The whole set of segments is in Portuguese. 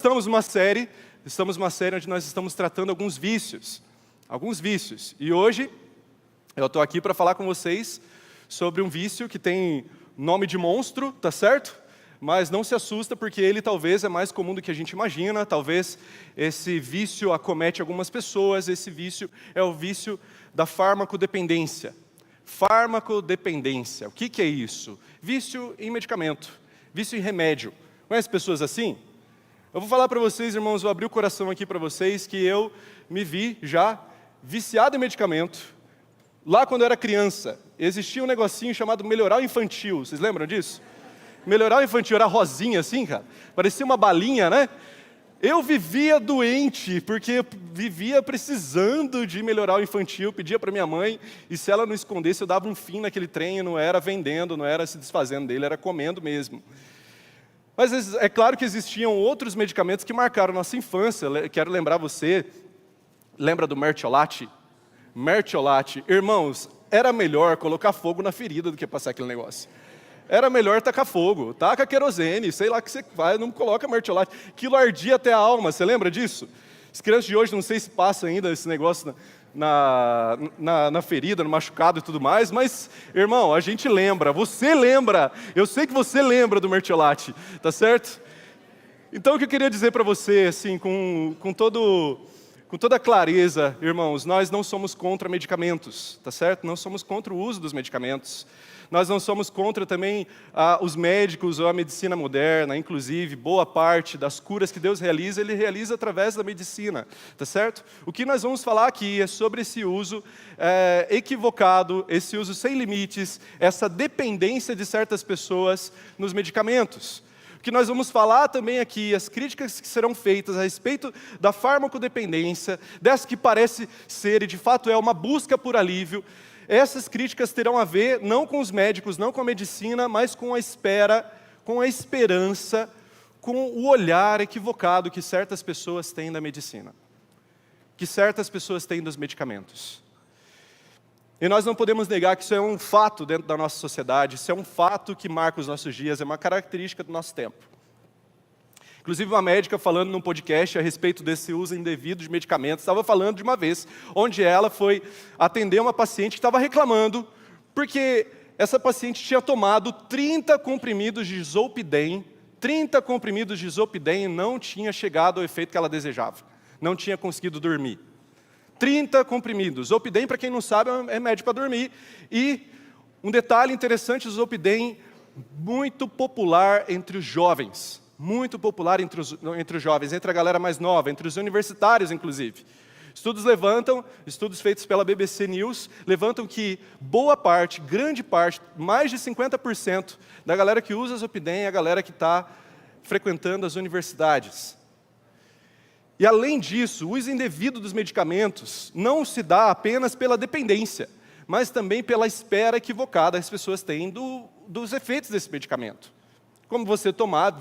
Estamos numa série onde nós estamos tratando alguns vícios. E hoje eu estou aqui para falar com vocês sobre um vício que tem nome de monstro, tá certo? Mas não se assusta, porque ele talvez é mais comum do que a gente imagina. Talvez esse vício acomete algumas pessoas. Esse vício é o vício da farmacodependência. Farmacodependência, o que é isso? Vício em medicamento, vício em remédio. Conhece pessoas assim? Eu vou falar para vocês, irmãos, vou abrir o coração aqui para vocês, que eu me vi já viciado em medicamento. Lá quando eu era criança, existia um negocinho chamado melhoral infantil. Vocês lembram disso? Melhoral infantil era rosinha assim, cara. Parecia uma balinha, né? Eu vivia doente, porque eu vivia precisando de melhoral infantil. Pedia para minha mãe, e se ela não escondesse, eu dava um fim naquele trem. Não era vendendo, não era se desfazendo dele, era comendo mesmo. Mas é claro que existiam outros medicamentos que marcaram nossa infância. Quero lembrar você, lembra do Mertiolate? Mertiolate, irmãos, era melhor colocar fogo na ferida do que passar aquele negócio. Era melhor tacar fogo, taca querosene, sei lá o que você faz, não coloca Mertiolate. Aquilo ardia até a alma, você lembra disso? As crianças de hoje, não sei se passa ainda esse negócio na ferida, no machucado e tudo mais, mas, irmão, a gente lembra, você lembra, eu sei que você lembra do Mertiolate, tá certo? Então, o que eu queria dizer para você, assim, com toda clareza, irmãos, nós não somos contra medicamentos, tá certo? Não somos contra o uso dos medicamentos. Nós não somos contra também os médicos ou a medicina moderna. Inclusive, boa parte das curas que Deus realiza, Ele realiza através da medicina, tá certo? O que nós vamos falar aqui é sobre esse uso equivocado, esse uso sem limites, essa dependência de certas pessoas nos medicamentos. O que nós vamos falar também aqui, as críticas que serão feitas a respeito da farmacodependência, dessa que parece ser e de fato é uma busca por alívio. Essas críticas terão a ver não com os médicos, não com a medicina, mas com a espera, com a esperança, com o olhar equivocado que certas pessoas têm da medicina, que certas pessoas têm dos medicamentos. E nós não podemos negar que isso é um fato dentro da nossa sociedade, isso é um fato que marca os nossos dias, é uma característica do nosso tempo. Inclusive, uma médica falando num podcast a respeito desse uso indevido de medicamentos, estava falando de uma vez, onde ela foi atender uma paciente que estava reclamando, porque essa paciente tinha tomado 30 comprimidos de Zolpidem, 30 comprimidos de Zolpidem e não tinha chegado ao efeito que ela desejava, não tinha conseguido dormir. 30 comprimidos. Zolpidem, para quem não sabe, é remédio para dormir. E um detalhe interessante, o Zolpidem, muito popular entre os jovens. Muito popular entre os jovens, entre a galera mais nova, entre os universitários, inclusive. Estudos feitos pela BBC News, levantam que boa parte, grande parte, mais de 50% da galera que usa Zolpidem é a galera que está frequentando as universidades. E além disso, o uso indevido dos medicamentos não se dá apenas pela dependência, mas também pela espera equivocada que as pessoas têm dos efeitos desse medicamento. Como você tomar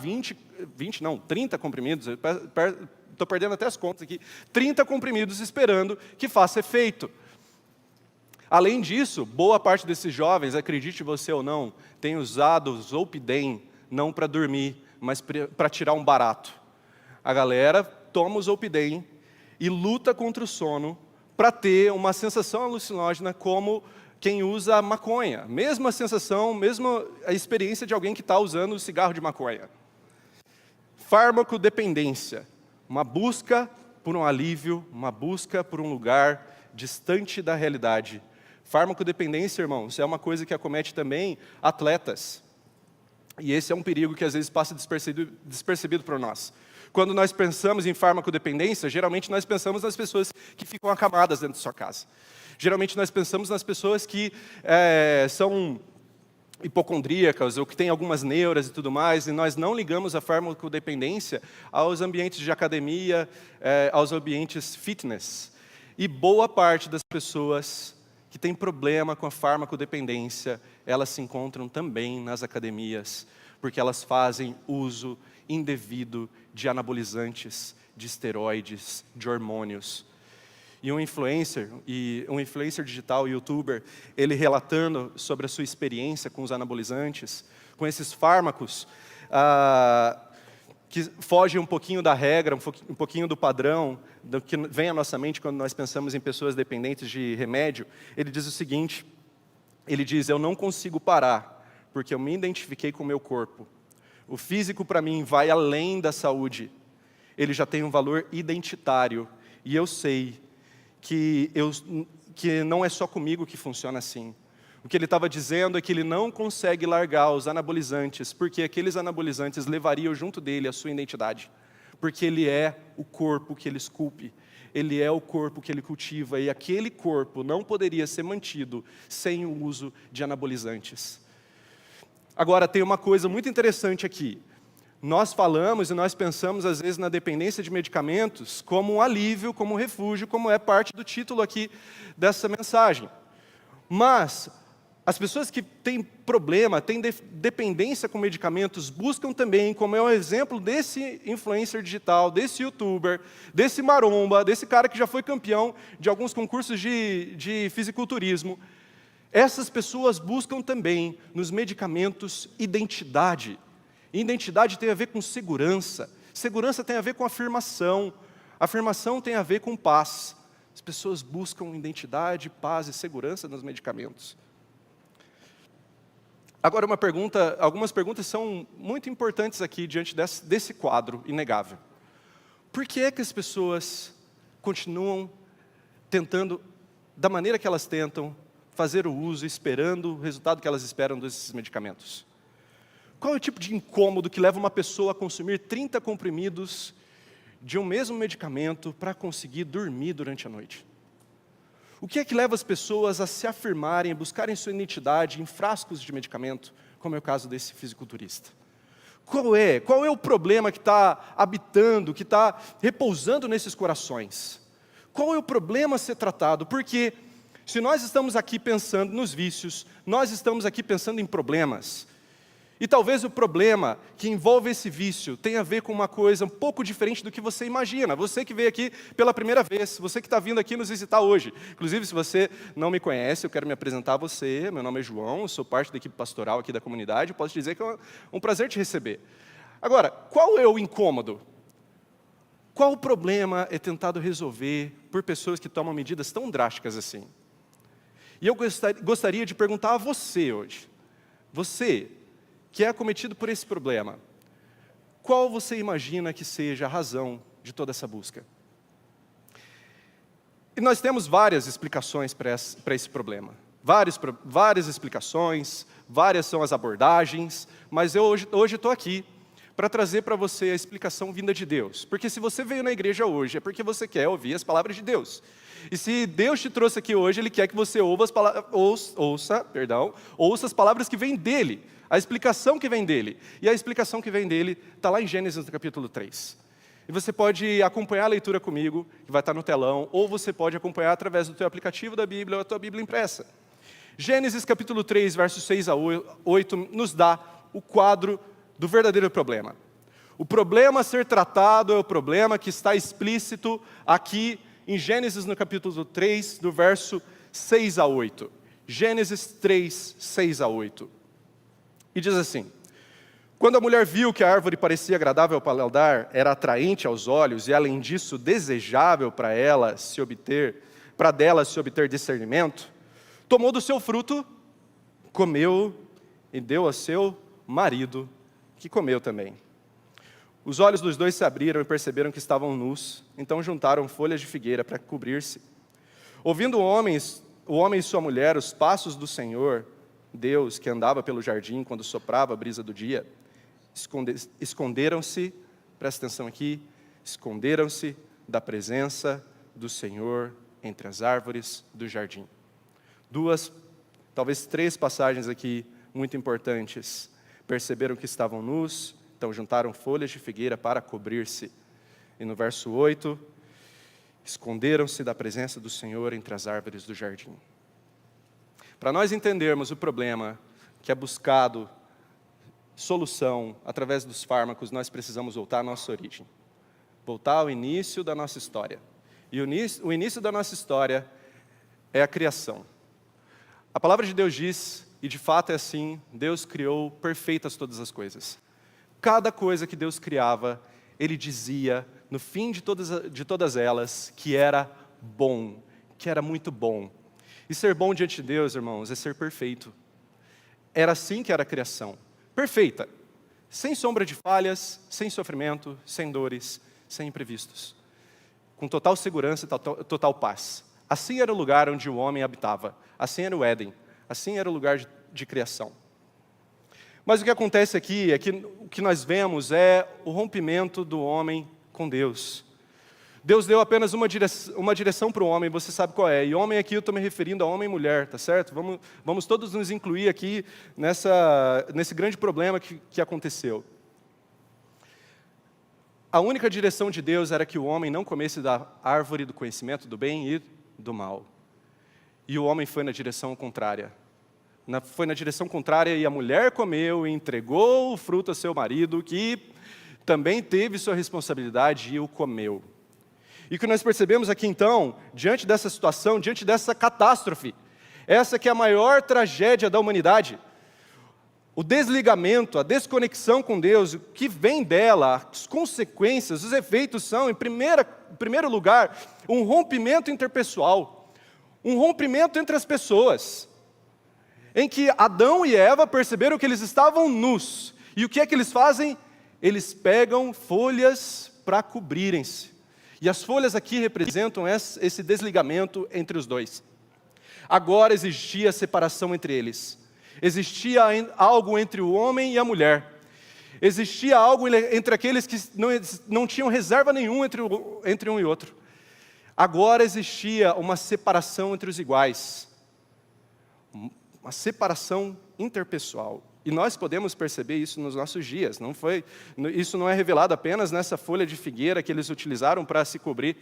30 comprimidos, estou perdendo até as contas aqui, 30 comprimidos esperando que faça efeito. Além disso, boa parte desses jovens, acredite você ou não, tem usado Zolpidem não para dormir, mas para tirar um barato. A galera toma o Zolpidem e luta contra o sono para ter uma sensação alucinógena como quem usa maconha. Mesma sensação, mesma a experiência de alguém que está usando o cigarro de maconha. Farmacodependência. Uma busca por um alívio, uma busca por um lugar distante da realidade. Farmacodependência, irmãos, é uma coisa que acomete também atletas. E esse é um perigo que às vezes passa despercebido por nós. Quando nós pensamos em farmacodependência, geralmente nós pensamos nas pessoas que ficam acamadas dentro de sua casa. Geralmente nós pensamos nas pessoas que são hipocondríacas ou que têm algumas neuras e tudo mais, e nós não ligamos a farmacodependência aos ambientes de academia, aos ambientes fitness. E boa parte das pessoas que têm problema com a farmacodependência, elas se encontram também nas academias, porque elas fazem uso indevido de anabolizantes, de esteroides, de hormônios. E um influencer digital, youtuber, ele relatando sobre a sua experiência com os anabolizantes, com esses fármacos, que foge um pouquinho da regra, um pouquinho do padrão, do que vem à nossa mente quando nós pensamos em pessoas dependentes de remédio. Ele diz o seguinte, ele diz: eu não consigo parar, porque eu me identifiquei com o meu corpo. O físico para mim vai além da saúde. Ele já tem um valor identitário, e eu sei que não é só comigo que funciona assim. O que ele estava dizendo é que ele não consegue largar os anabolizantes, porque aqueles anabolizantes levariam junto dele a sua identidade. Porque ele é o corpo que ele esculpe, ele é o corpo que ele cultiva, e aquele corpo não poderia ser mantido sem o uso de anabolizantes. Agora, tem uma coisa muito interessante aqui. Nós falamos e nós pensamos, às vezes, na dependência de medicamentos como um alívio, como um refúgio, como é parte do título aqui dessa mensagem. Mas as pessoas que têm problema, têm dependência com medicamentos, buscam também, como é o exemplo desse influencer digital, desse youtuber, desse maromba, desse cara que já foi campeão de alguns concursos de fisiculturismo. Essas pessoas buscam também nos medicamentos identidade. Identidade tem a ver com segurança. Segurança tem a ver com afirmação. Afirmação tem a ver com paz. As pessoas buscam identidade, paz e segurança nos medicamentos. Agora, algumas perguntas são muito importantes aqui diante desse quadro inegável. Por que é que as pessoas continuam tentando, da maneira que elas tentam, fazer o uso, esperando o resultado que elas esperam desses medicamentos? Qual é o tipo de incômodo que leva uma pessoa a consumir 30 comprimidos de um mesmo medicamento para conseguir dormir durante a noite? O que é que leva as pessoas a se afirmarem, a buscarem sua identidade em frascos de medicamento, como é o caso desse fisiculturista? Qual é o problema que está habitando, que está repousando nesses corações? Qual é o problema a ser tratado? Porque se nós estamos aqui pensando nos vícios, nós estamos aqui pensando em problemas. E talvez o problema que envolve esse vício tenha a ver com uma coisa um pouco diferente do que você imagina. Você que veio aqui pela primeira vez, você que está vindo aqui nos visitar hoje. Inclusive, se você não me conhece, eu quero me apresentar a você. Meu nome é João, eu sou parte da equipe pastoral aqui da comunidade. Eu posso te dizer que é um prazer te receber. Agora, qual é o incômodo? Qual o problema é tentado resolver por pessoas que tomam medidas tão drásticas assim? E eu gostaria de perguntar a você hoje. Você que é acometido por esse problema, qual você imagina que seja a razão de toda essa busca? E nós temos várias explicações para esse problema. Várias explicações, várias são as abordagens, mas eu hoje estou aqui para trazer para você a explicação vinda de Deus. Porque se você veio na igreja hoje, é porque você quer ouvir as palavras de Deus. E se Deus te trouxe aqui hoje, Ele quer que você ouça as palavras que vêm dEle. A explicação que vem dEle. E a explicação que vem dEle está lá em Gênesis, no capítulo 3. E você pode acompanhar a leitura comigo, que vai estar no telão, ou você pode acompanhar através do teu aplicativo da Bíblia ou a tua Bíblia impressa. Gênesis, capítulo 3, versos 6 a 8, nos dá o quadro do verdadeiro problema. O problema a ser tratado é o problema que está explícito aqui em Gênesis, no capítulo 3, do verso 6 a 8. Gênesis 3, 6 a 8. E diz assim: quando a mulher viu que a árvore parecia agradável ao paladar, era atraente aos olhos e, além disso, desejável para dela se obter discernimento, tomou do seu fruto, comeu e deu a seu marido, que comeu também. Os olhos dos dois se abriram e perceberam que estavam nus, então juntaram folhas de figueira para cobrir-se. Ouvindo o homem e sua mulher os passos do Senhor, Deus, que andava pelo jardim quando soprava a brisa do dia, esconderam-se, presta atenção aqui, esconderam-se da presença do Senhor entre as árvores do jardim. Duas, talvez três passagens aqui muito importantes. Perceberam que estavam nus, então juntaram folhas de figueira para cobrir-se. E no verso 8, esconderam-se da presença do Senhor entre as árvores do jardim. Para nós entendermos o problema que é buscado solução através dos fármacos, nós precisamos voltar à nossa origem. Voltar ao início da nossa história. E o início da nossa história é a criação. A palavra de Deus diz, e de fato é assim, Deus criou perfeitas todas as coisas. Cada coisa que Deus criava, Ele dizia, no fim de todas elas, que era bom, que era muito bom. E ser bom diante de Deus, irmãos, é ser perfeito. Era assim que era a criação, perfeita, sem sombra de falhas, sem sofrimento, sem dores, sem imprevistos, com total segurança e total paz. Assim era o lugar onde o homem habitava, assim era o Éden, assim era o lugar de criação. Mas o que acontece aqui é que o que nós vemos é o rompimento do homem com Deus. Deus deu apenas uma direção para o homem, você sabe qual é. E homem aqui eu estou me referindo a homem e mulher, tá certo? Vamos todos nos incluir aqui nesse grande problema que aconteceu. A única direção de Deus era que o homem não comesse da árvore do conhecimento do bem e do mal. E o homem foi na direção contrária. Foi na direção contrária e a mulher comeu e entregou o fruto a seu marido, que também teve sua responsabilidade e o comeu. E o que nós percebemos aqui então, diante dessa situação, diante dessa catástrofe, essa que é a maior tragédia da humanidade, o desligamento, a desconexão com Deus, o que vem dela, as consequências, os efeitos são, em primeiro lugar, um rompimento interpessoal, um rompimento entre as pessoas, em que Adão e Eva perceberam que eles estavam nus. E o que é que eles fazem? Eles pegam folhas para cobrirem-se. E as folhas aqui representam esse desligamento entre os dois. Agora existia separação entre eles. Existia algo entre o homem e a mulher. Existia algo entre aqueles que não tinham reserva nenhuma entre um e outro. Agora existia uma separação entre os iguais. Uma separação interpessoal. E nós podemos perceber isso nos nossos dias. Isso não é revelado apenas nessa folha de figueira que eles utilizaram para se cobrir.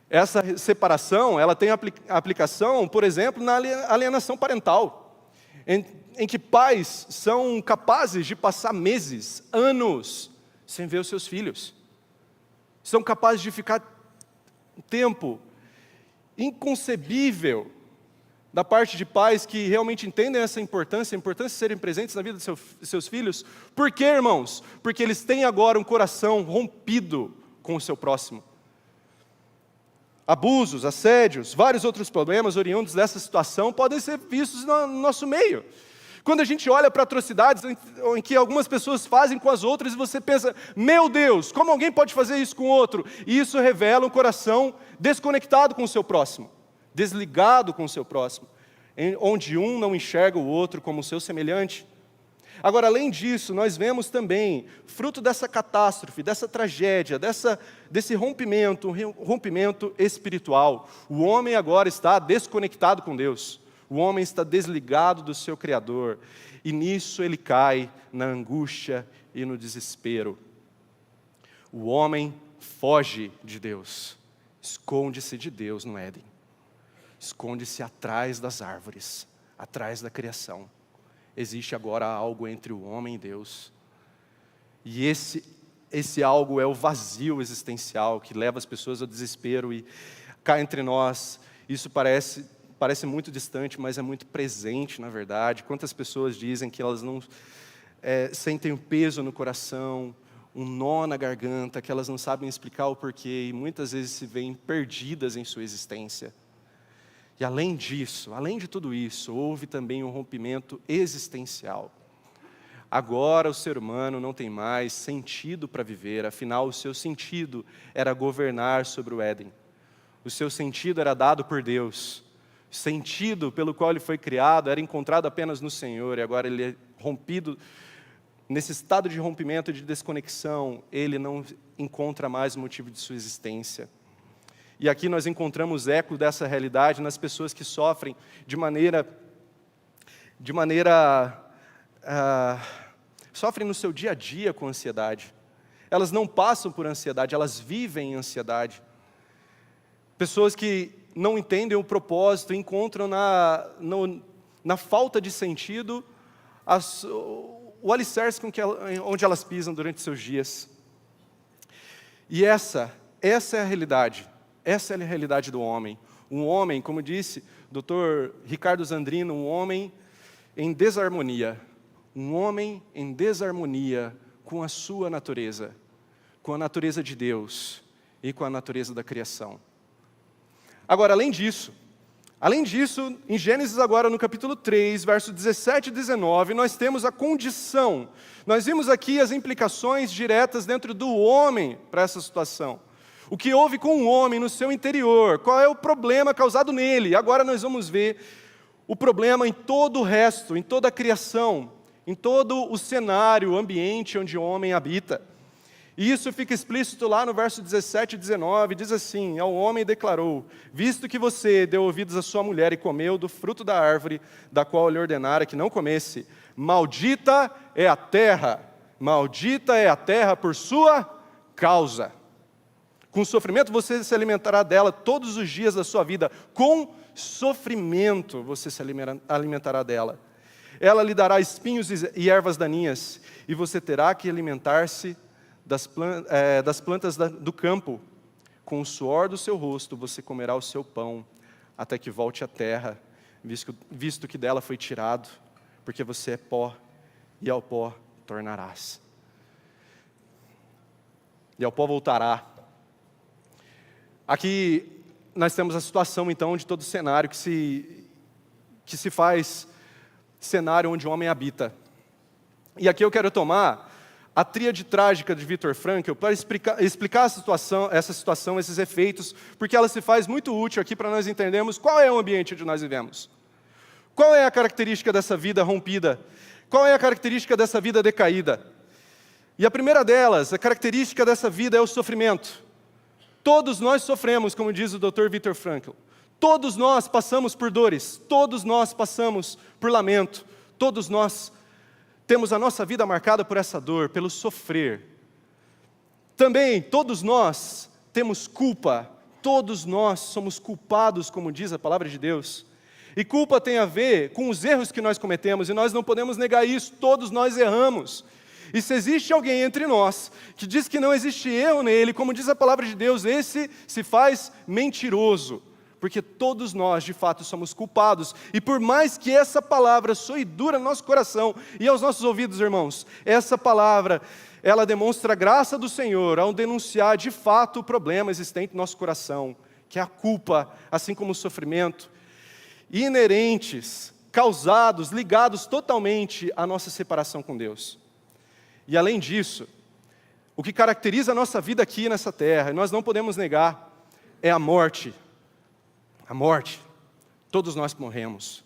Essa separação, ela tem aplicação, por exemplo, na alienação parental, em que pais são capazes de passar meses, anos, sem ver os seus filhos. São capazes de ficar um tempo inconcebível da parte de pais que realmente entendem essa importância, a importância de serem presentes na vida de seus filhos. Por quê, irmãos? Porque eles têm agora um coração rompido com o seu próximo. Abusos, assédios, vários outros problemas oriundos dessa situação podem ser vistos no nosso meio. Quando a gente olha para atrocidades em que algumas pessoas fazem com as outras e você pensa, meu Deus, como alguém pode fazer isso com o outro? E isso revela um coração desconectado com o seu próximo. Desligado com o seu próximo, onde um não enxerga o outro como seu semelhante. Agora, além disso, nós vemos também, fruto dessa catástrofe, dessa tragédia, desse rompimento, um rompimento espiritual. O homem agora está desconectado com Deus. O homem está desligado do seu Criador. E nisso ele cai na angústia e no desespero. O homem foge de Deus, esconde-se de Deus no Éden. Esconde-se atrás das árvores, atrás da criação. Existe agora algo entre o homem e Deus. E esse algo é o vazio existencial que leva as pessoas ao desespero. E cá entre nós, isso parece muito distante, mas é muito presente, na verdade. Quantas pessoas dizem que elas não sentem um peso no coração, um nó na garganta, que elas não sabem explicar o porquê, e muitas vezes se veem perdidas em sua existência. E além disso, além de tudo isso, houve também um rompimento existencial. Agora o ser humano não tem mais sentido para viver, afinal o seu sentido era governar sobre o Éden. O seu sentido era dado por Deus. O sentido pelo qual ele foi criado era encontrado apenas no Senhor, e agora ele é rompido. Nesse estado de rompimento, de desconexão, ele não encontra mais o motivo de sua existência. E aqui nós encontramos eco dessa realidade nas pessoas que sofrem sofrem no seu dia a dia com ansiedade. Elas não passam por ansiedade, elas vivem em ansiedade. Pessoas que não entendem o propósito, encontram na falta de sentido o alicerce onde elas pisam durante seus dias. E essa é a realidade. Essa é a realidade do homem. Um homem, como disse o Dr. Ricardo Zandrino, um homem em desarmonia. Um homem em desarmonia com a sua natureza, com a natureza de Deus e com a natureza da criação. Agora, além disso, em Gênesis agora no capítulo 3, verso 17 e 19, nós temos a condição. Nós vimos aqui as implicações diretas dentro do homem para essa situação. O que houve com o homem no seu interior, qual é o problema causado nele. Agora nós vamos ver o problema em todo o resto, em toda a criação, em todo o cenário, o ambiente onde o homem habita. E isso fica explícito lá no verso 17 e 19, diz assim: ao homem declarou: visto que você deu ouvidos à sua mulher e comeu do fruto da árvore, da qual lhe ordenara que não comesse, maldita é a terra por sua causa. Com sofrimento você se alimentará dela todos os dias da sua vida, com sofrimento você se alimentará dela. Ela lhe dará espinhos e ervas daninhas, e você terá que alimentar-se das plantas do campo. Com o suor do seu rosto você comerá o seu pão, até que volte à terra, visto que dela foi tirado, porque você é pó, e ao pó tornarás. E ao pó voltará. Aqui nós temos a situação então de todo o cenário que se faz cenário onde o homem habita. E aqui eu quero tomar a tríade trágica de Viktor Frankl para explicar essa situação, esses efeitos, porque ela se faz muito útil aqui para nós entendermos qual é o ambiente onde nós vivemos. Qual é a característica dessa vida rompida? Qual é a característica dessa vida decaída? E a primeira delas, a característica dessa vida é o sofrimento. Todos nós sofremos, como diz o Dr. Viktor Frankl. Todos nós passamos por dores, todos nós passamos por lamento, todos nós temos a nossa vida marcada por essa dor, pelo sofrer. Também, todos nós temos culpa, todos nós somos culpados, como diz a palavra de Deus. E culpa tem a ver com os erros que nós cometemos, e nós não podemos negar isso, todos nós erramos. E se existe alguém entre nós que diz que não existe erro nele, como diz a palavra de Deus, esse se faz mentiroso, porque todos nós, de fato, somos culpados. E por mais que essa palavra soe dura no nosso coração e aos nossos ouvidos, irmãos, essa palavra, ela demonstra a graça do Senhor ao denunciar, de fato, o problema existente no nosso coração, que é a culpa, assim como o sofrimento, inerentes, causados, ligados totalmente à nossa separação com Deus. E além disso, o que caracteriza a nossa vida aqui nessa terra, e nós não podemos negar, é a morte. A morte. Todos nós morremos.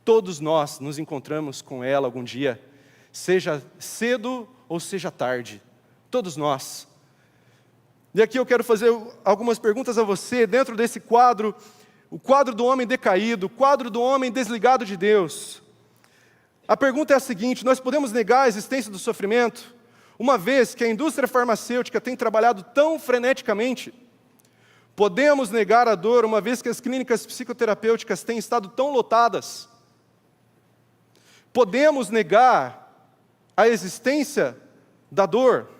Todos nós nos encontramos com ela algum dia, seja cedo ou seja tarde. Todos nós. E aqui eu quero fazer algumas perguntas a você, dentro desse quadro, o quadro do homem decaído, o quadro do homem desligado de Deus. A pergunta é a seguinte: nós podemos negar a existência do sofrimento, uma vez que a indústria farmacêutica tem trabalhado tão freneticamente? Podemos negar a dor, uma vez que as clínicas psicoterapêuticas têm estado tão lotadas? Podemos negar a existência da dor?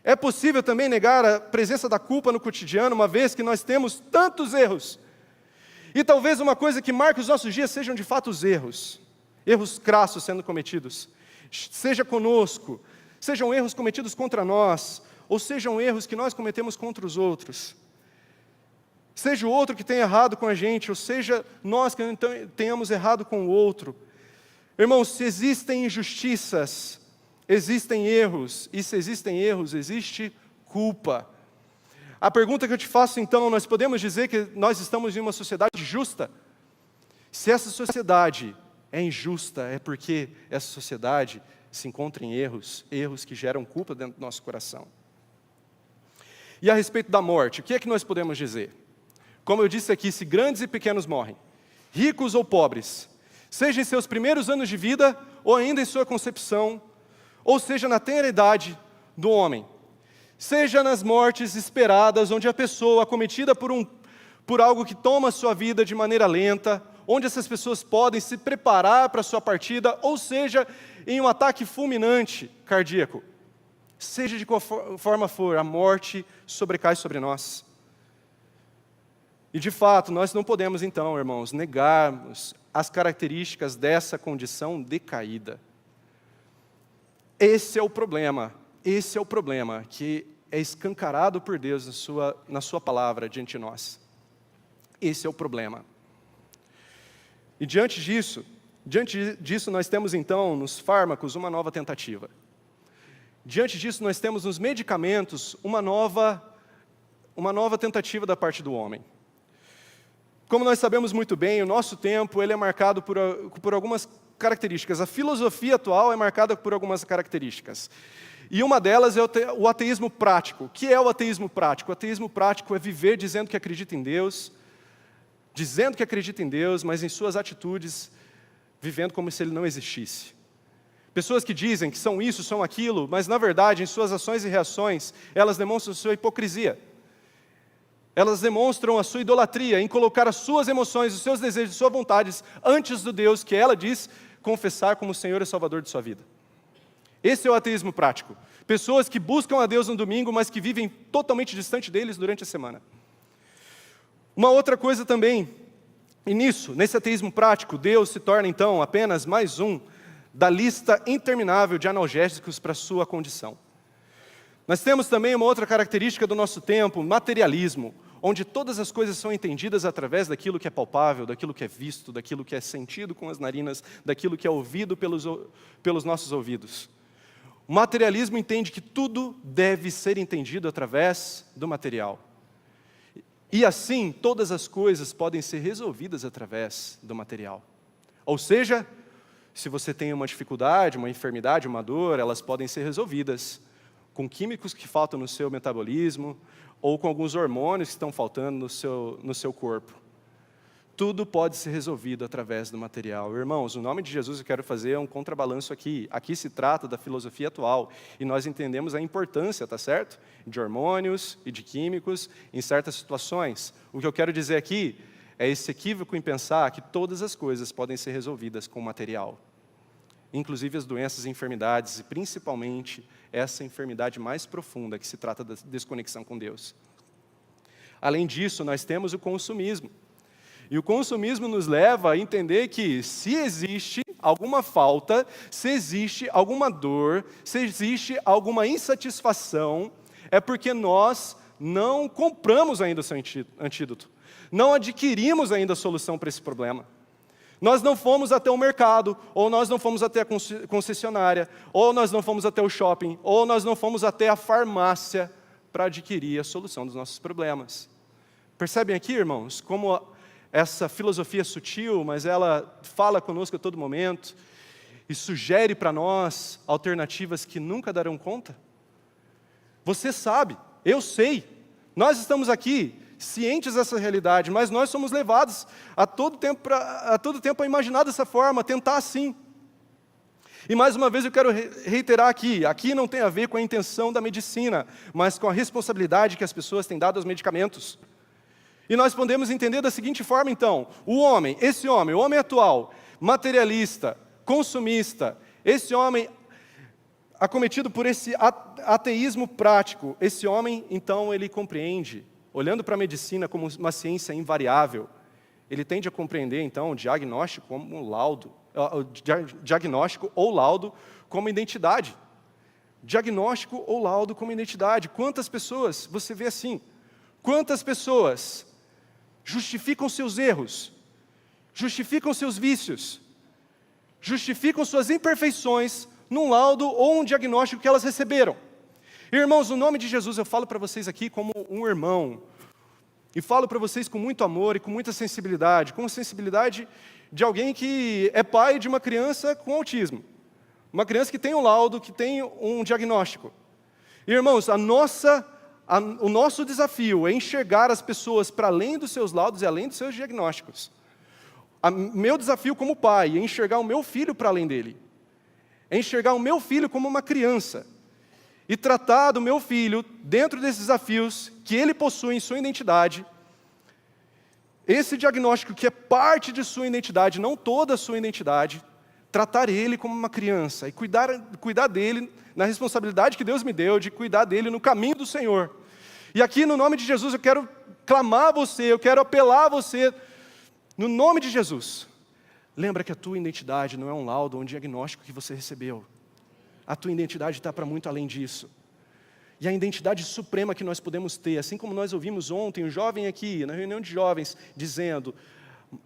É possível também negar a presença da culpa no cotidiano, uma vez que nós temos tantos erros? E talvez uma coisa que marque os nossos dias sejam de fato os erros. Erros crassos sendo cometidos, seja conosco, sejam erros cometidos contra nós, ou sejam erros que nós cometemos contra os outros. Seja o outro que tenha errado com a gente, ou seja nós que tenhamos errado com o outro. Irmãos, se existem injustiças, existem erros, e se existem erros, existe culpa. A pergunta que eu te faço então, nós podemos dizer que nós estamos em uma sociedade justa? Se essa sociedade é injusta, é porque essa sociedade se encontra em erros que geram culpa dentro do nosso coração. E a respeito da morte, o que é que nós podemos dizer? Como eu disse aqui, se grandes e pequenos morrem, ricos ou pobres, seja em seus primeiros anos de vida, ou ainda em sua concepção, ou seja na tenra idade do homem, seja nas mortes esperadas, onde a pessoa acometida por algo que toma sua vida de maneira lenta, onde essas pessoas podem se preparar para a sua partida, ou seja, em um ataque fulminante cardíaco. Seja de qual forma for, a morte sobrecai sobre nós. E de fato, nós não podemos então, irmãos, negarmos as características dessa condição decaída. Esse é o problema. esse é o problema que é escancarado por Deus na sua palavra diante de nós. Esse é o problema. E diante disso nós temos então nos fármacos uma nova tentativa. Diante disso nós temos nos medicamentos uma nova tentativa da parte do homem. Como nós sabemos muito bem, o nosso tempo ele é marcado por algumas características. A filosofia atual é marcada por algumas características. E uma delas é o ateísmo prático. O que é o ateísmo prático? O ateísmo prático é viver dizendo que acredita em Deus, mas em suas atitudes, vivendo como se Ele não existisse. Pessoas que dizem que são isso, são aquilo, mas na verdade, em suas ações e reações, elas demonstram sua hipocrisia. Elas demonstram a sua idolatria em colocar as suas emoções, os seus desejos, as suas vontades antes do Deus que ela diz confessar como Senhor e Salvador de sua vida. Esse é o ateísmo prático. Pessoas que buscam a Deus no domingo, mas que vivem totalmente distante deles durante a semana. Uma outra coisa também, e nesse ateísmo prático, Deus se torna então apenas mais um da lista interminável de analgésicos para a sua condição. Nós temos também uma outra característica do nosso tempo, materialismo, onde todas as coisas são entendidas através daquilo que é palpável, daquilo que é visto, daquilo que é sentido com as narinas, daquilo que é ouvido pelos nossos ouvidos. O materialismo entende que tudo deve ser entendido através do material. E assim, todas as coisas podem ser resolvidas através do material. Ou seja, se você tem uma dificuldade, uma enfermidade, uma dor, elas podem ser resolvidas com químicos que faltam no seu metabolismo ou com alguns hormônios que estão faltando no seu corpo. Tudo pode ser resolvido através do material. Irmãos, no nome de Jesus eu quero fazer um contrabalanço aqui. Aqui se trata da filosofia atual e nós entendemos a importância, tá certo? De hormônios e de químicos em certas situações. O que eu quero dizer aqui é esse equívoco em pensar que todas as coisas podem ser resolvidas com material. Inclusive as doenças e enfermidades, e principalmente essa enfermidade mais profunda que se trata da desconexão com Deus. Além disso, nós temos o consumismo. E o consumismo nos leva a entender que se existe alguma falta, se existe alguma dor, se existe alguma insatisfação, é porque nós não compramos ainda o seu antídoto. Não adquirimos ainda a solução para esse problema. Nós não fomos até o mercado, ou nós não fomos até a concessionária, ou nós não fomos até o shopping, ou nós não fomos até a farmácia para adquirir a solução dos nossos problemas. Percebem aqui, irmãos, como essa filosofia sutil, mas ela fala conosco a todo momento e sugere para nós alternativas que nunca darão conta? Você sabe, eu sei, nós estamos aqui cientes dessa realidade, mas nós somos levados a todo tempo a imaginar dessa forma, a tentar assim. E mais uma vez eu quero reiterar aqui não tem a ver com a intenção da medicina, mas com a responsabilidade que as pessoas têm dado aos medicamentos. E nós podemos entender da seguinte forma, então, o homem atual, materialista, consumista, esse homem acometido por esse ateísmo prático, esse homem, então, ele compreende, olhando para a medicina como uma ciência invariável, ele tende a compreender, então, o diagnóstico como um laudo, diagnóstico ou laudo como identidade. Diagnóstico ou laudo como identidade. Quantas pessoas você vê assim? Quantas pessoas justificam seus erros, justificam seus vícios, justificam suas imperfeições num laudo ou um diagnóstico que elas receberam? Irmãos, no nome de Jesus eu falo para vocês aqui como um irmão, e falo para vocês com muito amor e com muita sensibilidade, com a sensibilidade de alguém que é pai de uma criança com autismo, uma criança que tem um laudo, que tem um diagnóstico. Irmãos, o nosso desafio é enxergar as pessoas para além dos seus laudos e além dos seus diagnósticos. Meu desafio como pai é enxergar o meu filho para além dele. É enxergar o meu filho como uma criança. E tratar do meu filho dentro desses desafios que ele possui em sua identidade. Esse diagnóstico que é parte de sua identidade, não toda a sua identidade. Tratar ele como uma criança e cuidar dele na responsabilidade que Deus me deu de cuidar dele no caminho do Senhor. E aqui no nome de Jesus eu quero clamar a você, eu quero apelar a você, no nome de Jesus. Lembra que a tua identidade não é um laudo ou um diagnóstico que você recebeu. a tua identidade está para muito além disso. E a identidade suprema que nós podemos ter, assim como nós ouvimos ontem, um jovem aqui, na reunião de jovens, dizendo,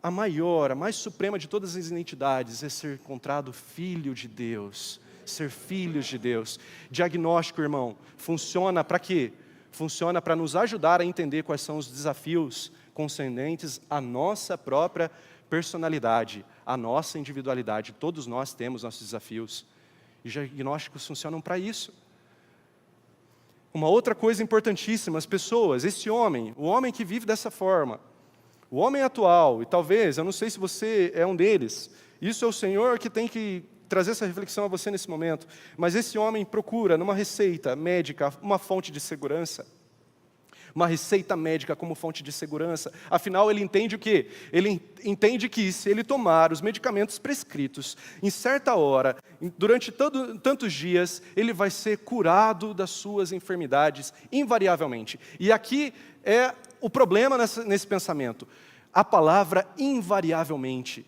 a maior, a mais suprema de todas as identidades é ser encontrado filho de Deus, ser filhos de Deus. Diagnóstico, irmão, funciona para quê? Funciona para nos ajudar a entender quais são os desafios concernentes à nossa própria personalidade, à nossa individualidade. Todos nós temos nossos desafios. E diagnósticos funcionam para isso. Uma outra coisa importantíssima, as pessoas, esse homem, o homem que vive dessa forma, o homem atual, e talvez, eu não sei se você é um deles, isso é o Senhor que tem que trazer essa reflexão a você nesse momento, mas esse homem procura numa receita médica uma fonte de segurança, uma receita médica como fonte de segurança. Afinal, ele entende o quê? Ele entende que se ele tomar os medicamentos prescritos em certa hora, durante tantos dias, ele vai ser curado das suas enfermidades, invariavelmente. E aqui é o problema nesse pensamento. A palavra invariavelmente.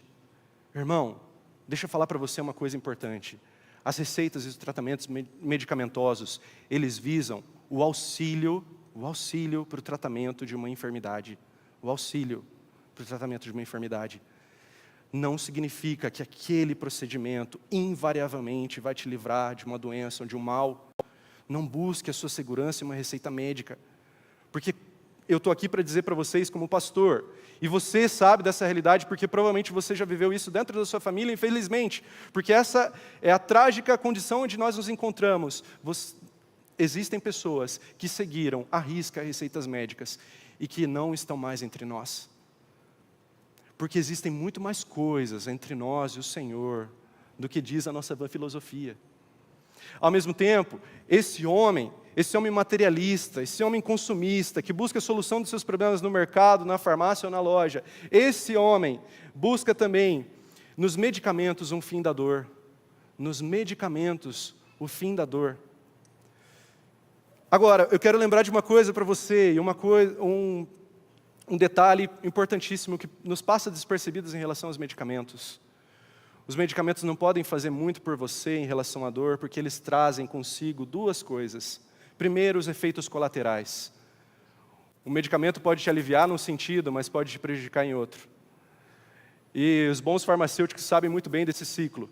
Irmão, deixa eu falar para você uma coisa importante. As receitas e os tratamentos medicamentosos, eles visam o auxílio para o tratamento de uma enfermidade. O auxílio para o tratamento de uma enfermidade. Não significa que aquele procedimento invariavelmente vai te livrar de uma doença ou de um mal. Não busque a sua segurança em uma receita médica. Porque eu estou aqui para dizer para vocês como pastor, e você sabe dessa realidade porque provavelmente você já viveu isso dentro da sua família, infelizmente. Porque essa é a trágica condição onde nós nos encontramos. Existem pessoas que seguiram à risca receitas médicas e que não estão mais entre nós. Porque existem muito mais coisas entre nós e o Senhor do que diz a nossa vã filosofia. Ao mesmo tempo, esse homem materialista, esse homem consumista, que busca a solução dos seus problemas no mercado, na farmácia ou na loja, esse homem busca também nos medicamentos um fim da dor. Nos medicamentos, o fim da dor. Agora, eu quero lembrar de uma coisa para você, e um detalhe importantíssimo que nos passa despercebido em relação aos medicamentos. Os medicamentos não podem fazer muito por você em relação à dor, porque eles trazem consigo duas coisas. Primeiro, os efeitos colaterais. O medicamento pode te aliviar num sentido, mas pode te prejudicar em outro. E os bons farmacêuticos sabem muito bem desse ciclo.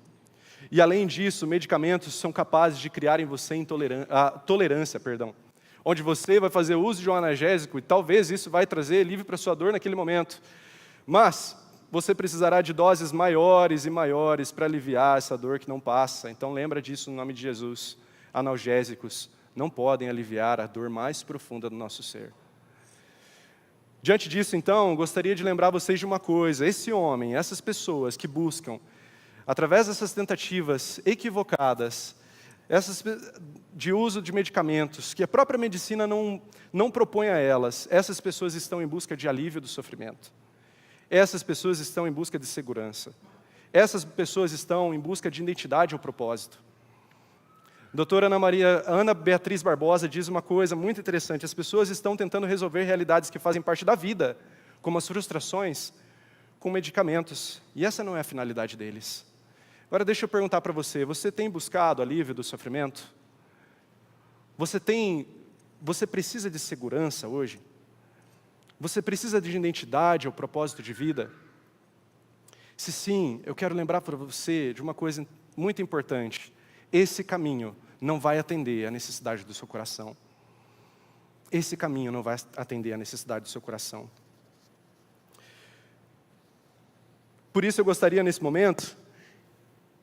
E além disso, medicamentos são capazes de criar em você tolerância, onde você vai fazer uso de um analgésico e talvez isso vai trazer alívio para a sua dor naquele momento. Mas você precisará de doses maiores e maiores para aliviar essa dor que não passa. Então lembra disso no nome de Jesus. Analgésicos não podem aliviar a dor mais profunda do nosso ser. Diante disso, então, gostaria de lembrar vocês de uma coisa. Esse homem, essas pessoas que buscam, através dessas tentativas equivocadas, de uso de medicamentos, que a própria medicina não propõe a elas, essas pessoas estão em busca de alívio do sofrimento. Essas pessoas estão em busca de segurança. Essas pessoas estão em busca de identidade ou propósito. Doutora Ana Beatriz Barbosa diz uma coisa muito interessante. As pessoas estão tentando resolver realidades que fazem parte da vida, como as frustrações, com medicamentos. E essa não é a finalidade deles. Agora deixa eu perguntar para você, você tem buscado alívio do sofrimento? Você precisa de segurança hoje? Você precisa de identidade ou propósito de vida? Se sim, eu quero lembrar para você de uma coisa muito importante. Esse caminho não vai atender à necessidade do seu coração. Esse caminho não vai atender à necessidade do seu coração. Por isso eu gostaria nesse momento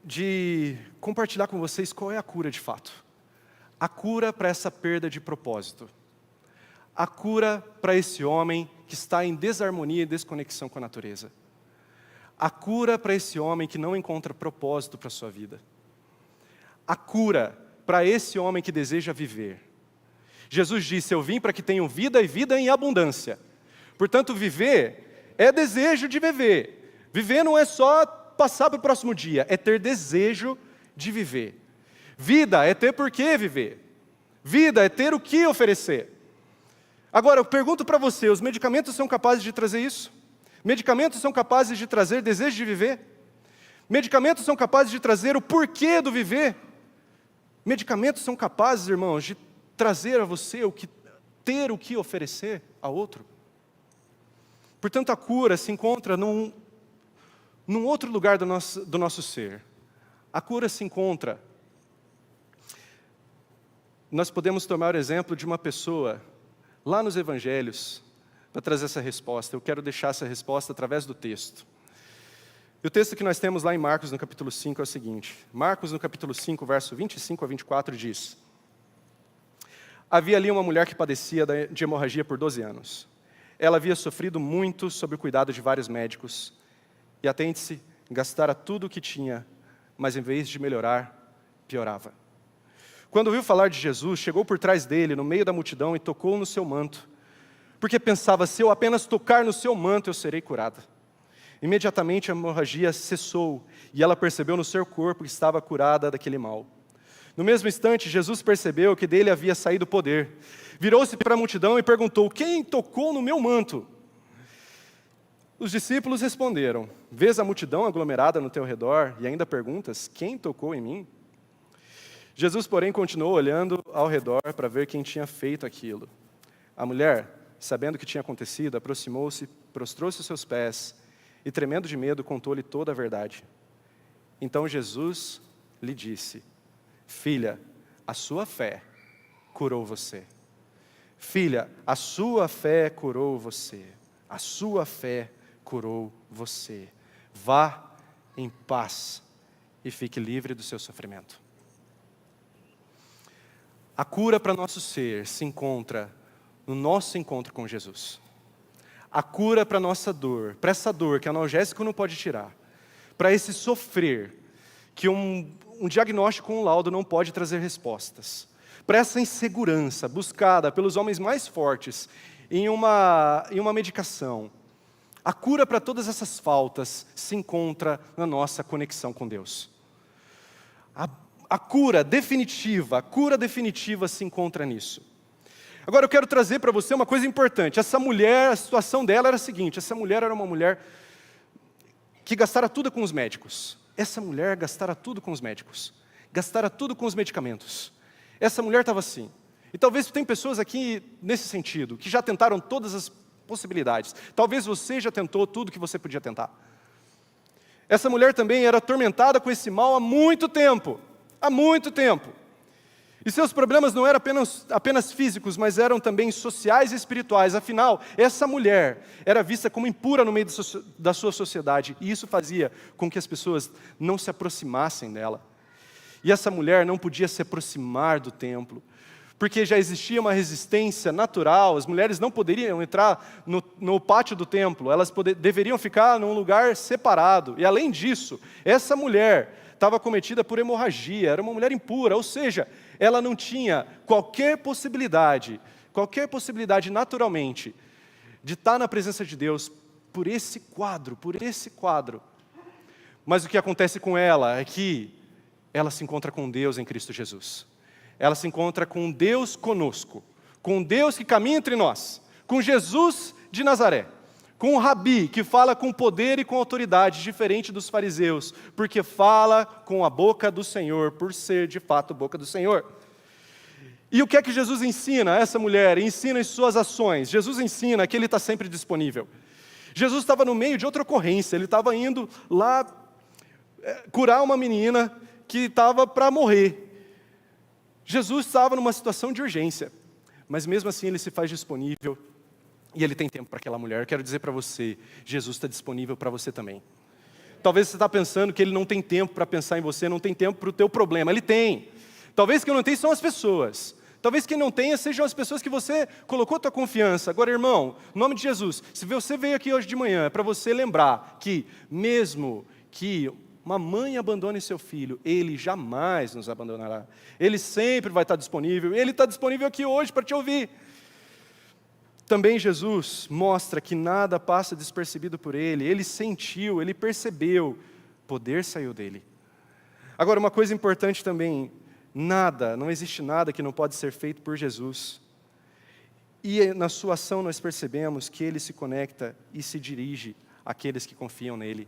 de compartilhar com vocês qual é a cura de fato. A cura para essa perda de propósito. A cura para esse homem que está em desarmonia e desconexão com a natureza. A cura para esse homem que não encontra propósito para a sua vida. A cura para esse homem que deseja viver. Jesus disse, eu vim para que tenham vida e vida em abundância. Portanto, viver é desejo de viver. Viver não é só passar para o próximo dia, é ter desejo de viver. Vida é ter por que viver. Vida é ter o que oferecer. Agora, eu pergunto para você, os medicamentos são capazes de trazer isso? Medicamentos são capazes de trazer desejo de viver? Medicamentos são capazes de trazer o porquê do viver? Medicamentos são capazes, irmãos, de trazer a você ter o que oferecer a outro. Portanto, a cura se encontra num outro lugar do nosso ser. A cura se encontra. Nós podemos tomar o exemplo de uma pessoa, lá nos Evangelhos, para trazer essa resposta. Eu quero deixar essa resposta através do texto. E o texto que nós temos lá em Marcos, no capítulo 5, é o seguinte. Marcos, no capítulo 5, verso 25 a 24, diz: Havia ali uma mulher que padecia de hemorragia por 12 anos. Ela havia sofrido muito sob o cuidado de vários médicos. E atente-se, gastara tudo o que tinha, mas em vez de melhorar, piorava. Quando ouviu falar de Jesus, chegou por trás dele, no meio da multidão, e tocou no seu manto. Porque pensava, se eu apenas tocar no seu manto, eu serei curada. Imediatamente a hemorragia cessou, e ela percebeu no seu corpo que estava curada daquele mal. No mesmo instante, Jesus percebeu que dele havia saído poder. Virou-se para a multidão e perguntou, quem tocou no meu manto? Os discípulos responderam, vês a multidão aglomerada no teu redor, e ainda perguntas, quem tocou em mim? Jesus, porém, continuou olhando ao redor para ver quem tinha feito aquilo. A mulher, sabendo o que tinha acontecido, aproximou-se, prostrou-se aos seus pés, e tremendo de medo, contou-lhe toda a verdade. Então Jesus lhe disse, filha, a sua fé curou você. Filha, a sua fé curou você. A sua fé curou você. Vá em paz e fique livre do seu sofrimento. A cura para nosso ser se encontra no nosso encontro com Jesus. A cura para nossa dor, para essa dor que analgésico não pode tirar, para esse sofrer que um diagnóstico, um laudo não pode trazer respostas, para essa insegurança buscada pelos homens mais fortes em uma medicação. A cura para todas essas faltas se encontra na nossa conexão com Deus. A cura definitiva se encontra nisso. Agora eu quero trazer para você uma coisa importante. Essa mulher, a situação dela era a seguinte, essa mulher era uma mulher que gastara tudo com os médicos. Essa mulher gastara tudo com os médicos. Gastara tudo com os medicamentos. Essa mulher estava assim. E talvez tem pessoas aqui nesse sentido, que já tentaram todas as possibilidades. Talvez você já tentou tudo que você podia tentar. Essa mulher também era atormentada com esse mal há muito tempo. Há muito tempo. E seus problemas não eram apenas físicos, mas eram também sociais e espirituais. Afinal, essa mulher era vista como impura no meio da sua sociedade. E isso fazia com que as pessoas não se aproximassem dela. E essa mulher não podia se aproximar do templo, porque já existia uma resistência natural. As mulheres não poderiam entrar no pátio do templo. Elas deveriam ficar num lugar separado. E além disso, essa mulher estava cometida por hemorragia. Era uma mulher impura, ou seja, ela não tinha qualquer possibilidade naturalmente, de estar na presença de Deus por esse quadro. Mas o que acontece com ela é que ela se encontra com Deus em Cristo Jesus. Ela se encontra com Deus conosco, com Deus que caminha entre nós, com Jesus de Nazaré, com o Rabi, que fala com poder e com autoridade, diferente dos fariseus, porque fala com a boca do Senhor, por ser de fato a boca do Senhor. E o que é que Jesus ensina a essa mulher? Ensina em suas ações. Jesus ensina que Ele está sempre disponível. Jesus estava no meio de outra ocorrência, Ele estava indo lá curar uma menina que estava para morrer. Jesus estava numa situação de urgência, mas mesmo assim Ele se faz disponível. E Ele tem tempo para aquela mulher. Eu quero dizer para você, Jesus está disponível para você também. Talvez você está pensando que Ele não tem tempo para pensar em você, não tem tempo para o teu problema. Ele tem. Talvez quem não tem são as pessoas. Talvez quem não tenha sejam as pessoas que você colocou a tua confiança. Agora, irmão, em nome de Jesus, se você veio aqui hoje de manhã, é para você lembrar que mesmo que uma mãe abandone seu filho, Ele jamais nos abandonará. Ele sempre vai estar disponível. Ele está disponível aqui hoje para te ouvir. Também Jesus mostra que nada passa despercebido por Ele. Ele sentiu, Ele percebeu, poder saiu dele. Agora, uma coisa importante também, não existe nada que não pode ser feito por Jesus. E na sua ação nós percebemos que Ele se conecta e se dirige àqueles que confiam nele.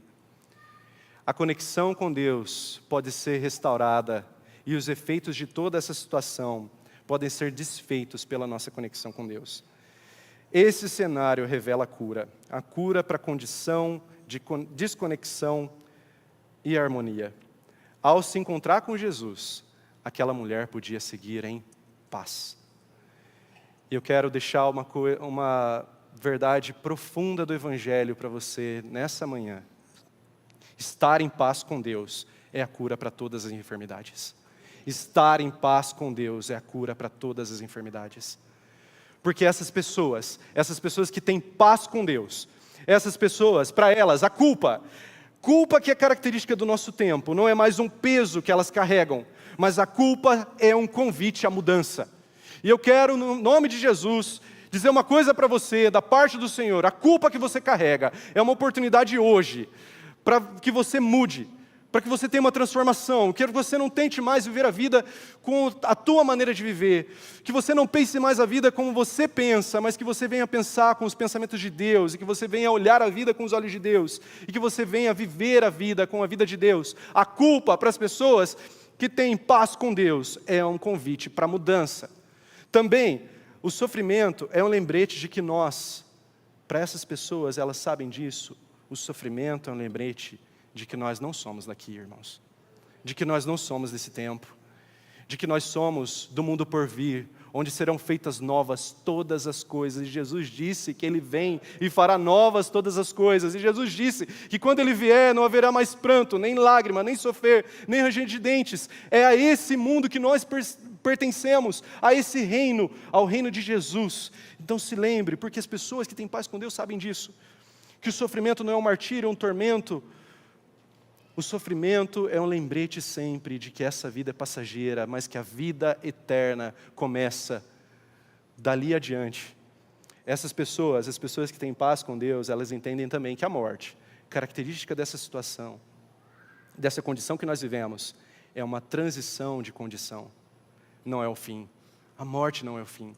A conexão com Deus pode ser restaurada E os efeitos de toda essa situação podem ser desfeitos pela nossa conexão com Deus. Esse cenário revela a cura para a condição de desconexão e harmonia. Ao se encontrar com Jesus, aquela mulher podia seguir em paz. E eu quero deixar uma verdade profunda do Evangelho para você nessa manhã. Estar em paz com Deus é a cura para todas as enfermidades. Estar em paz com Deus é a cura para todas as enfermidades. Porque essas pessoas que têm paz com Deus, essas pessoas, para elas, a culpa que é característica do nosso tempo, não é mais um peso que elas carregam, mas a culpa é um convite à mudança. E eu quero, no nome de Jesus, dizer uma coisa para você, da parte do Senhor: a culpa que você carrega é uma oportunidade hoje, para que você mude, para que você tenha uma transformação, que você não tente mais viver a vida com a tua maneira de viver, que você não pense mais a vida como você pensa, mas que você venha pensar com os pensamentos de Deus, e que você venha olhar a vida com os olhos de Deus, e que você venha viver a vida com a vida de Deus. A culpa para as pessoas que têm paz com Deus é um convite para mudança. Também, o sofrimento é um lembrete de que para essas pessoas, elas sabem disso, o sofrimento é um lembrete de que nós não somos daqui, irmãos. De que nós não somos desse tempo. De que nós somos do mundo por vir, onde serão feitas novas todas as coisas. E Jesus disse que Ele vem e fará novas todas as coisas. E Jesus disse que quando Ele vier não haverá mais pranto, nem lágrima, nem sofrer, nem ranger de dentes. É a esse mundo que nós pertencemos, a esse reino, ao reino de Jesus. Então se lembre, porque as pessoas que têm paz com Deus sabem disso. Que o sofrimento não é um martírio, é um tormento. O sofrimento é um lembrete sempre de que essa vida é passageira, mas que a vida eterna começa dali adiante. Essas pessoas, as pessoas que têm paz com Deus, elas entendem também que a morte, característica dessa situação, dessa condição que nós vivemos, é uma transição de condição, não é o fim. A morte não é o fim.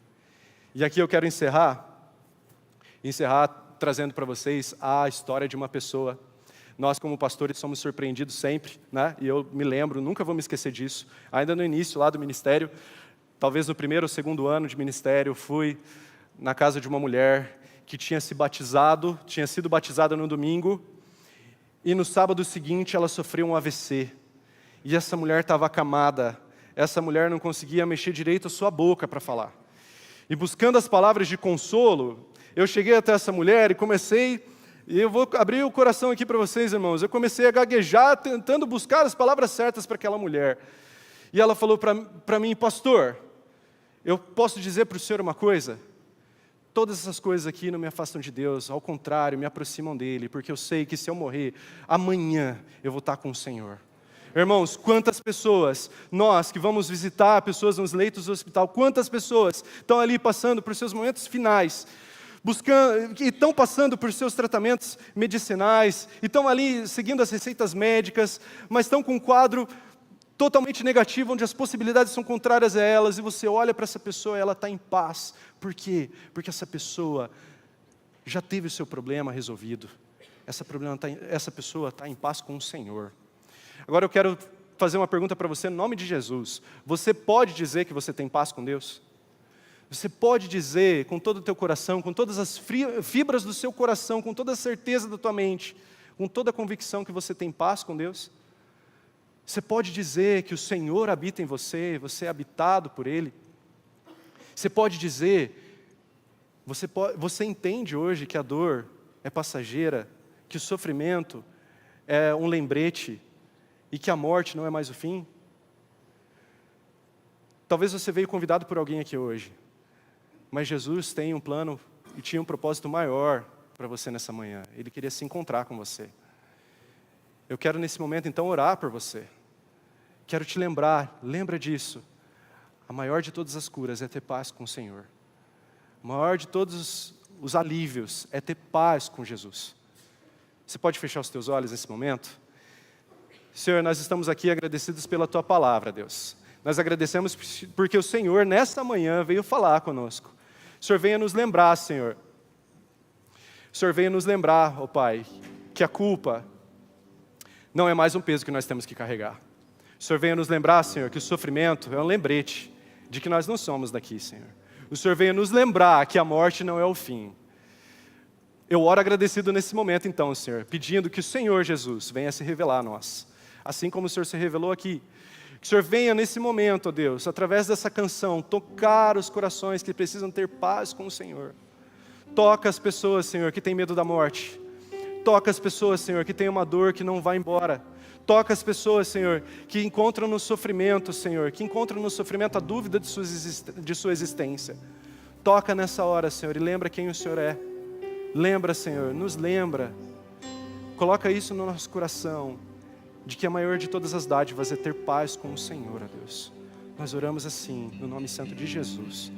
E aqui eu quero encerrar trazendo para vocês a história de uma pessoa. Nós, como pastores, somos surpreendidos sempre, né? E eu me lembro, nunca vou me esquecer disso. Ainda no início lá do ministério, talvez no primeiro ou segundo ano de ministério, fui na casa de uma mulher que tinha sido batizada no domingo, e no sábado seguinte ela sofreu um AVC. E essa mulher estava acamada, essa mulher não conseguia mexer direito a sua boca para falar. E buscando as palavras de consolo, eu cheguei até essa mulher e eu vou abrir o coração aqui para vocês, irmãos. Eu comecei a gaguejar, tentando buscar as palavras certas para aquela mulher. E ela falou para mim: pastor, eu posso dizer para o senhor uma coisa? Todas essas coisas aqui não me afastam de Deus, ao contrário, me aproximam dEle, porque eu sei que se eu morrer, amanhã eu vou estar com o Senhor. Irmãos, quantas pessoas, nós que vamos visitar pessoas nos leitos do hospital, quantas pessoas estão ali passando por seus momentos finais, buscando, e estão passando por seus tratamentos medicinais, e estão ali seguindo as receitas médicas, mas estão com um quadro totalmente negativo, onde as possibilidades são contrárias a elas, e você olha para essa pessoa e ela está em paz. Por quê? Porque essa pessoa já teve o seu problema resolvido. Essa pessoa está em paz com o Senhor. Agora eu quero fazer uma pergunta para você, no nome de Jesus. Você pode dizer que você tem paz com Deus? Você pode dizer com todo o teu coração, com todas as fibras do seu coração, com toda a certeza da tua mente, com toda a convicção que você tem paz com Deus? Você pode dizer que o Senhor habita em você, você é habitado por Ele? Você pode dizer, você entende hoje que a dor é passageira, que o sofrimento é um lembrete e que a morte não é mais o fim? Talvez você veio convidado por alguém aqui hoje, mas Jesus tem um plano e tinha um propósito maior para você nessa manhã. Ele queria se encontrar com você. Eu quero nesse momento então orar por você. Quero te lembra disso. A maior de todas as curas é ter paz com o Senhor. O maior de todos os alívios é ter paz com Jesus. Você pode fechar os teus olhos nesse momento? Senhor, nós estamos aqui agradecidos pela Tua palavra, Deus. Nós agradecemos porque o Senhor, nesta manhã, veio falar conosco. O Senhor venha nos lembrar, Senhor. O Senhor venha nos lembrar, ó Pai, que a culpa não é mais um peso que nós temos que carregar. O Senhor venha nos lembrar, Senhor, que o sofrimento é um lembrete de que nós não somos daqui, Senhor. O Senhor venha nos lembrar que a morte não é o fim. Eu oro agradecido nesse momento, então, Senhor, pedindo que o Senhor Jesus venha se revelar a nós, assim como o Senhor se revelou aqui. Que o Senhor venha nesse momento, ó Deus, através dessa canção, tocar os corações que precisam ter paz com o Senhor. Toca as pessoas, Senhor, que têm medo da morte. Toca as pessoas, Senhor, que têm uma dor que não vai embora. Toca as pessoas, Senhor, que encontram no sofrimento, Senhor, que encontram no sofrimento a dúvida de sua existência. Toca nessa hora, Senhor, e lembra quem o Senhor é. Lembra, Senhor, nos lembra. Coloca isso no nosso coração, de que a maior de todas as dádivas é ter paz com o Senhor, ó Deus. Nós oramos assim, no nome santo de Jesus.